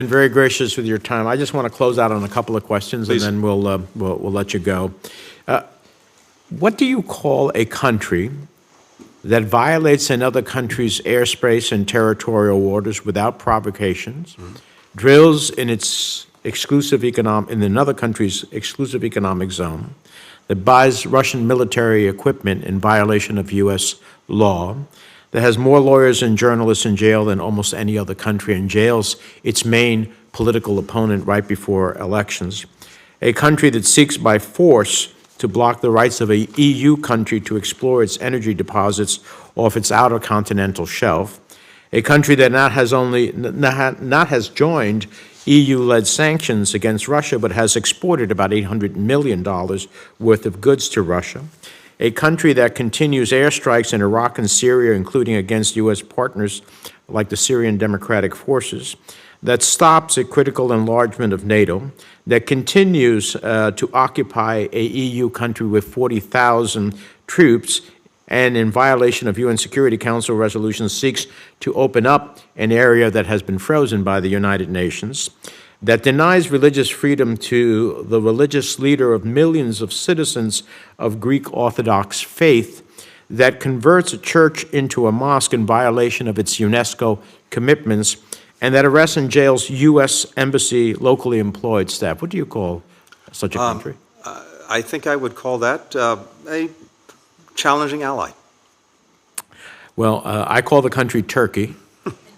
Very gracious with your time. I just want to close out on a couple of questions, Please. and then we'll let you go. What do you call a country that violates another country's airspace and territorial waters without provocations, drills in in another country's exclusive economic zone, that buys Russian military equipment in violation of U.S. law, that has more lawyers and journalists in jail than almost any other country, and jails its main political opponent right before elections, a country that seeks by force to block the rights of a EU country to explore its energy deposits off its outer continental shelf, a country that not has joined EU-led sanctions against Russia, but has exported about $800 million worth of goods to Russia, a country that continues airstrikes in Iraq and Syria, including against U.S. partners like the Syrian Democratic Forces, that stops a critical enlargement of NATO, that continues to occupy a EU country with 40,000 troops, and in violation of UN Security Council resolutions seeks to open up an area that has been frozen by the United Nations, that denies religious freedom to the religious leader of millions of citizens of Greek Orthodox faith, that converts a church into a mosque in violation of its UNESCO commitments, and that arrests and jails U.S. Embassy locally employed staff. What do you call such a country? I think I would call that a challenging ally. Well, I call the country Turkey.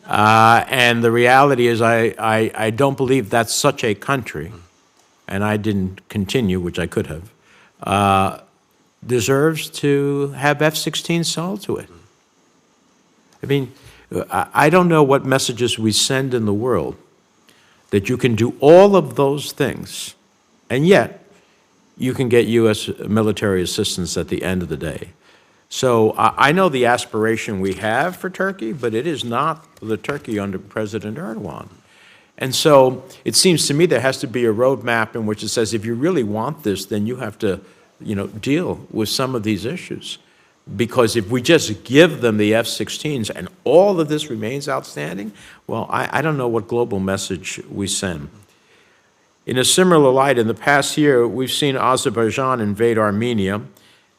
And the reality is I don't believe that's such a country, and I didn't continue, which I could have, deserves to have F-16 sold to it. I mean, I don't know what messages we send in the world that you can do all of those things, and yet you can get U.S. military assistance at the end of the day. So I know the aspiration we have for Turkey, but it is not the Turkey under President Erdoğan. And so it seems to me there has to be a roadmap in which it says if you really want this, then you have to, deal with some of these issues. Because if we just give them the F-16s and all of this remains outstanding, well, I don't know what global message we send. In a similar light, in the past year, we've seen Azerbaijan invade Armenia,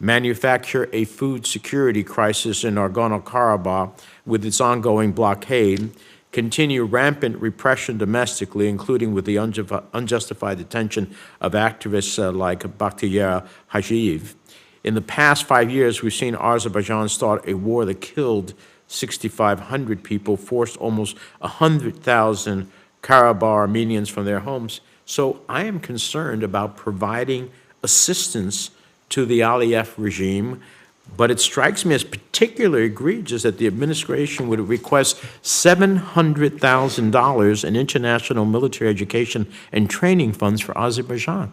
manufacture a food security crisis in Nagorno-Karabakh with its ongoing blockade, continue rampant repression domestically, including with the unjustified detention of activists like Bakhtiar Hajiyev. In the past 5 years, we've seen Azerbaijan start a war that killed 6,500 people, forced almost 100,000 Karabakh Armenians from their homes. So I am concerned about providing assistance to the Aliyev regime, but it strikes me as particularly egregious that the administration would request $700,000 in international military education and training funds for Azerbaijan.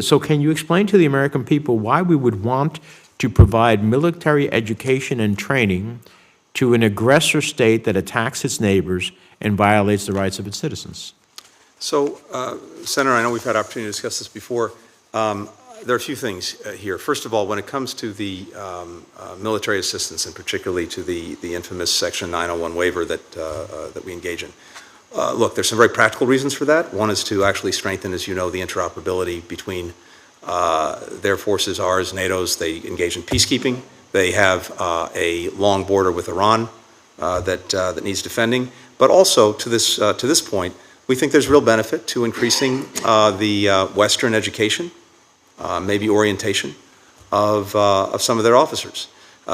So can you explain to the American people why we would want to provide military education and training to an aggressor state that attacks its neighbors and violates the rights of its citizens? So, Senator, I know we've had opportunity to discuss this before. There are a few things here. First of all, when it comes to the military assistance, and particularly to the infamous Section 901 waiver that we engage in, look, there's some very practical reasons for that. One is to actually strengthen, as you know, the interoperability between their forces, ours, NATO's. They engage in peacekeeping. They have a long border with Iran that needs defending. But also, to this point, we think there's real benefit to increasing the Western education, maybe orientation of some of their officers.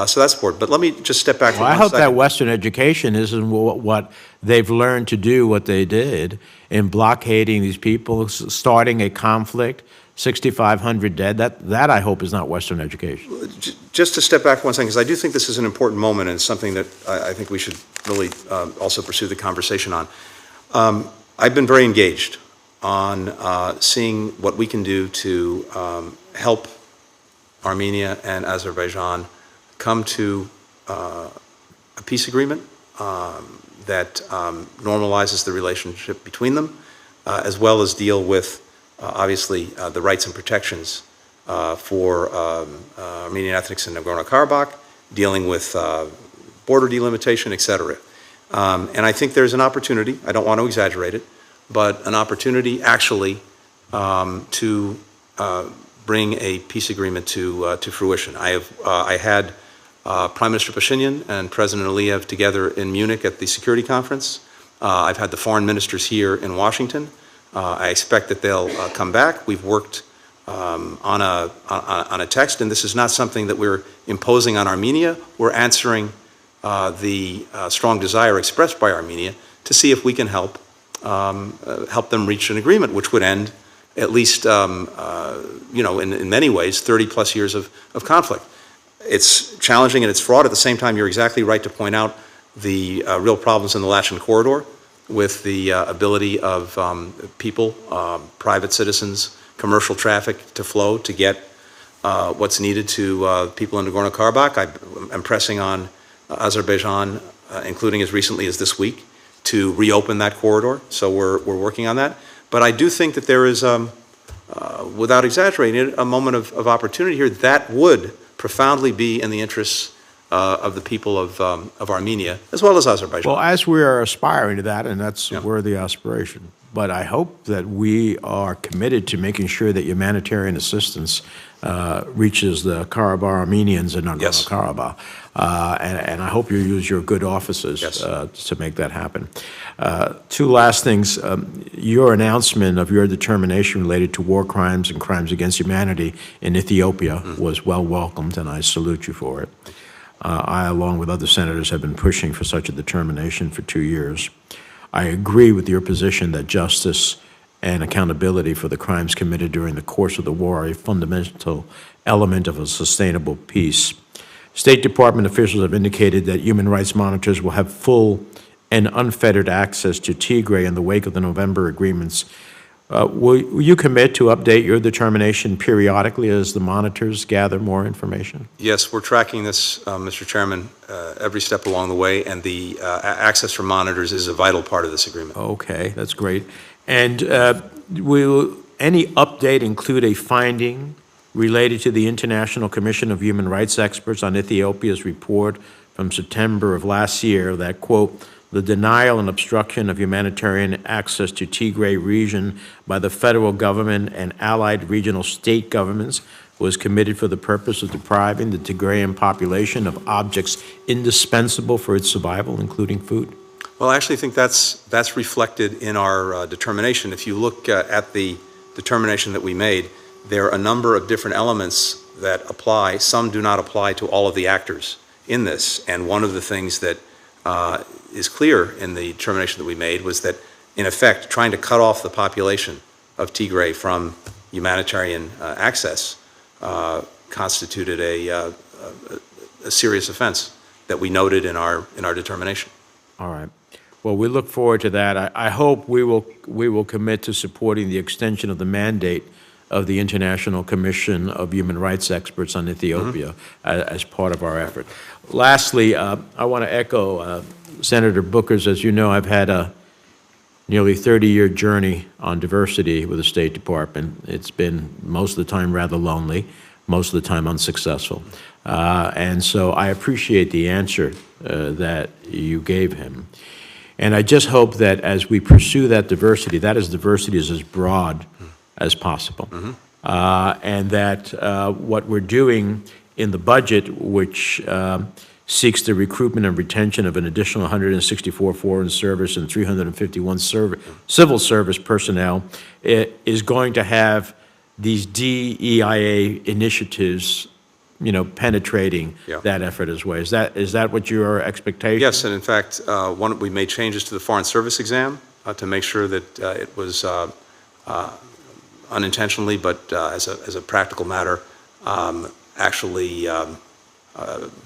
So that's important. But let me just step back for well, one I hope second. that Western education isn't what they've learned to do, what they did in blockading these people, starting a conflict, 6,500 dead. That I hope is not Western education. Just to step back for one second, because I do think this is an important moment and it's something that I think we should really also pursue the conversation on. I've been very engaged on seeing what we can do to help Armenia and Azerbaijan come to a peace agreement that normalizes the relationship between them, as well as deal with, obviously, the rights and protections for Armenian ethnics in Nagorno-Karabakh, dealing with border delimitation, et cetera. And I think there's an opportunity, I don't want to exaggerate it, but an opportunity actually to bring a peace agreement to fruition. I had Prime Minister Pashinyan and President Aliyev together in Munich at the security conference. I've had the foreign ministers here in Washington. I expect that they'll come back. We've worked on a text, and this is not something that we're imposing on Armenia. We're answering the strong desire expressed by Armenia to see if we can help them reach an agreement, which would end at least, in many ways, 30-plus years of conflict. It's challenging and it's fraught. At the same time, you're exactly right to point out the real problems in the Latin corridor with the ability of people, private citizens, commercial traffic to flow to get what's needed to people in Nagorno-Karabakh. I'm pressing on Azerbaijan, including as recently as this week, to reopen that corridor. So we're working on that. But I do think that there is, without exaggerating it, a moment of opportunity here that would profoundly be in the interests of the people of Armenia, as well as Azerbaijan. Well, as we are aspiring to that, and that's a worthy aspiration, but I hope that we are committed to making sure that humanitarian assistance reaches the Karabakh Armenians in Nagorno-Karabakh. And I hope you use your good offices to make that happen. Two last things. Your announcement of your determination related to war crimes and crimes against humanity in Ethiopia was well welcomed, and I salute you for it. I, along with other senators, have been pushing for such a determination for 2 years. I agree with your position that justice and accountability for the crimes committed during the course of the war are a fundamental element of a sustainable peace. State Department officials have indicated that human rights monitors will have full and unfettered access to Tigray in the wake of the November agreements. Will you commit to update your determination periodically as the monitors gather more information? Yes, we're tracking this, Mr. Chairman, every step along the way, and the access for monitors is a vital part of this agreement. Okay, that's great. And will any update include a finding related to the International Commission of Human Rights Experts on Ethiopia's report from September of last year that, quote, the denial and obstruction of humanitarian access to Tigray region by the federal government and allied regional state governments was committed for the purpose of depriving the Tigrayan population of objects indispensable for its survival, including food? Well, I actually think that's reflected in our determination. If you look at the determination that we made, there are a number of different elements that apply. Some do not apply to all of the actors in this. And one of the things that is clear in the determination that we made was that, in effect, trying to cut off the population of Tigray from humanitarian access constituted a serious offense that we noted in our determination. All right. Well, we look forward to that. I hope we will commit to supporting the extension of the mandate of the International Commission of Human Rights Experts on Ethiopia as part of our effort. Lastly, I want to echo Senator Booker's. As you know, I've had a nearly 30-year journey on diversity with the State Department. It's been most of the time rather lonely, most of the time unsuccessful. And so I appreciate the answer that you gave him. And I just hope that as we pursue that diversity is as broad as possible. And that what we're doing in the budget, which seeks the recruitment and retention of an additional 164 foreign service and 351 civil service personnel, is going to have these DEIA initiatives, penetrating that effort as well. Is that what your expectation? Yes, and in fact, we made changes to the Foreign Service exam to make sure that it was unintentionally, but as a practical matter, actually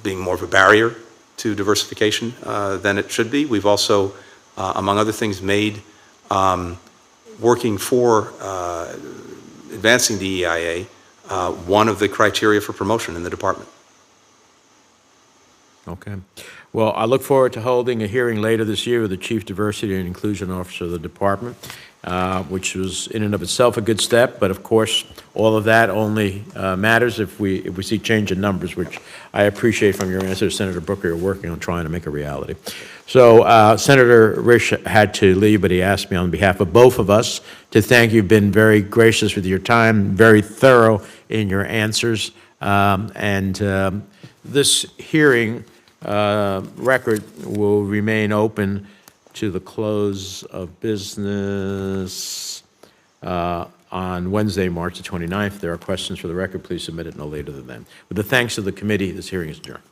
being more of a barrier to diversification than it should be. We've also, among other things, made working for advancing DEIA one of the criteria for promotion in the department. Okay. Well, I look forward to holding a hearing later this year with the Chief Diversity and Inclusion Officer of the department. which was in and of itself a good step. But of course, all of that only matters if we see change in numbers, which I appreciate from your answer, Senator Booker. You're working on trying to make a reality. So Senator Risch had to leave, but he asked me on behalf of both of us to thank you. You've been very gracious with your time, very thorough in your answers, and this hearing record will remain open to the close of business on Wednesday, March the 29th. If there are questions for the record, please submit it no later than then. With the thanks of the committee, this hearing is adjourned.